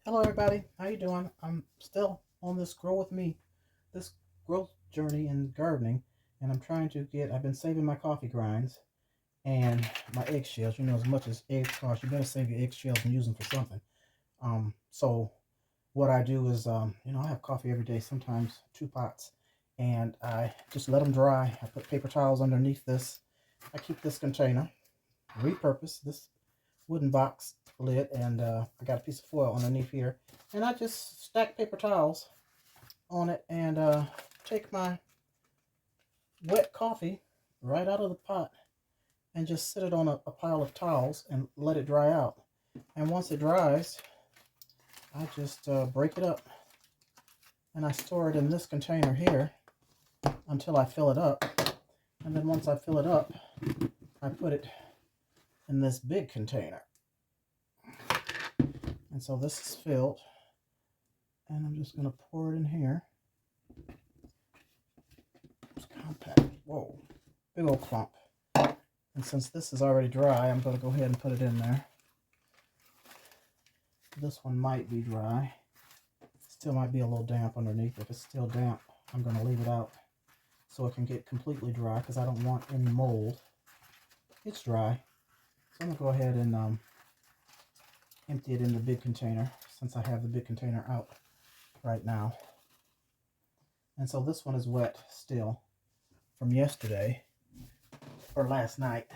Hello everybody, how you doing? I'm still on this grow with me, this growth journey in gardening, and I've been saving my coffee grinds and my eggshells. You know, as much as eggs cost, you better save your eggshells and use them for something. So what I do is, I have coffee every day, sometimes 2 pots, and I just let them dry. I put paper towels underneath this. I keep this container, repurpose this wooden box lid, and I got a piece of foil underneath here, and I just stack paper towels on it and take my wet coffee right out of the pot and just sit it on a pile of towels and let it dry out. And once it dries, I just break it up and I store it in this container here until I fill it up. And then once I fill it up, I put it in this big container. And so this is filled, and I'm just going to pour it in here. It's compact. Whoa, big old clump. And since this is already dry, I'm going to go ahead and put it in there. This one might be dry. Still might be a little damp underneath. If it's still damp, I'm going to leave it out so it can get completely dry because I don't want any mold. It's dry. So I'm going to go ahead and empty it in the big container since I have the big container out right now. And so this one is wet still from yesterday or last night.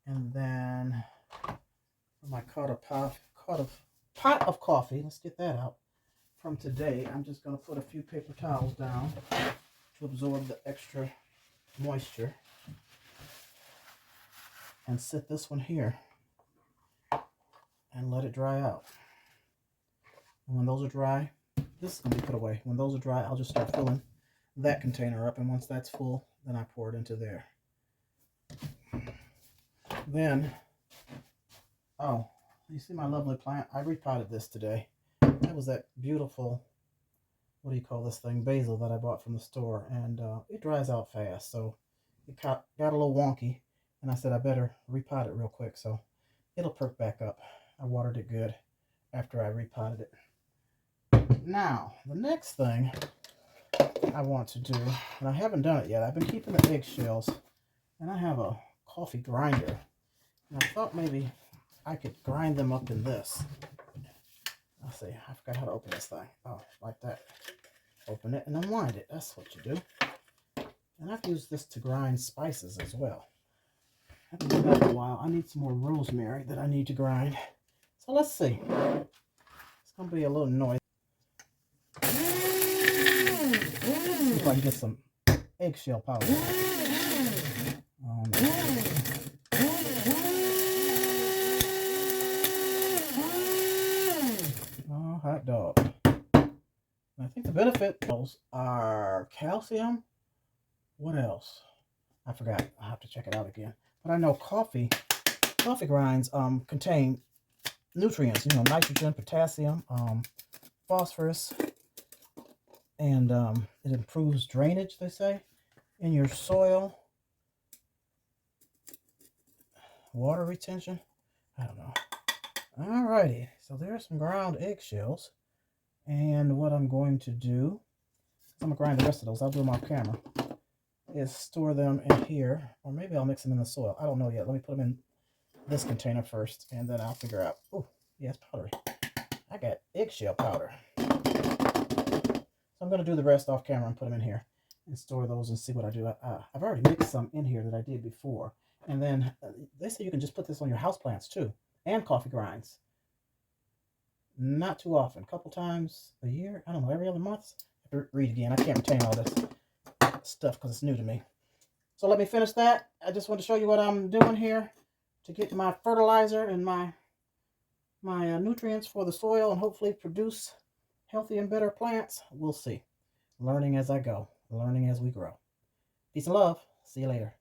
And then my pot of coffee, let's get that out, from today, I'm just going to put a few paper towels down to absorb the extra moisture and sit this one here and let it dry out. And when those are dry, this is going to be put away. When those are dry, I'll just start filling that container up, and once that's full, then I pour it into there. Then, oh, you see my lovely plant? I repotted this today. That was that beautiful, what do you call this thing, basil that I bought from the store, and it dries out fast, so it got a little wonky, and I said I better repot it real quick so it'll perk back up. I watered it good after I repotted it. Now, the next thing I want to do, and I haven't done it yet, I've been keeping the eggshells, and I have a coffee grinder, and I thought maybe I could grind them up in this. Let's see, I forgot how to open this thing. Oh, like that. Open it and unwind it. That's what you do. And I've used this to grind spices as well. I haven't done that in a while. I need some more rosemary that I need to grind. So let's see. It's going to be a little noise. See if I can get some eggshell powder. Oh, hot dog. I think the benefit are calcium. What else? I forgot. I'll have to check it out again. But I know coffee grinds contain nutrients, nitrogen, potassium, phosphorus, and it improves drainage, they say, in your soil, water retention. I don't know. Alrighty, so there's some ground eggshells, and what I'm going to do, I'm going to grind the rest of those. I'll do them off camera, is store them in here, or maybe I'll mix them in the soil. I don't know yet. Let me put them in this container first, and then I'll figure out. Oh, yeah, it's powdery. I got eggshell powder. So I'm going to do the rest off camera and put them in here and store those and see what I do. I've already mixed some in here that I did before. And then they say you can just put this on your houseplants too, and coffee grinds. Not too often, a couple times a year. I don't know, every other month. I have to read again. I can't retain all this stuff because it's new to me. So let me finish that. I just want to show you what I'm doing here to get my fertilizer and my nutrients for the soil and hopefully produce healthy and better plants. We'll see. Learning as I go. Learning as we grow. Peace and love. See you later.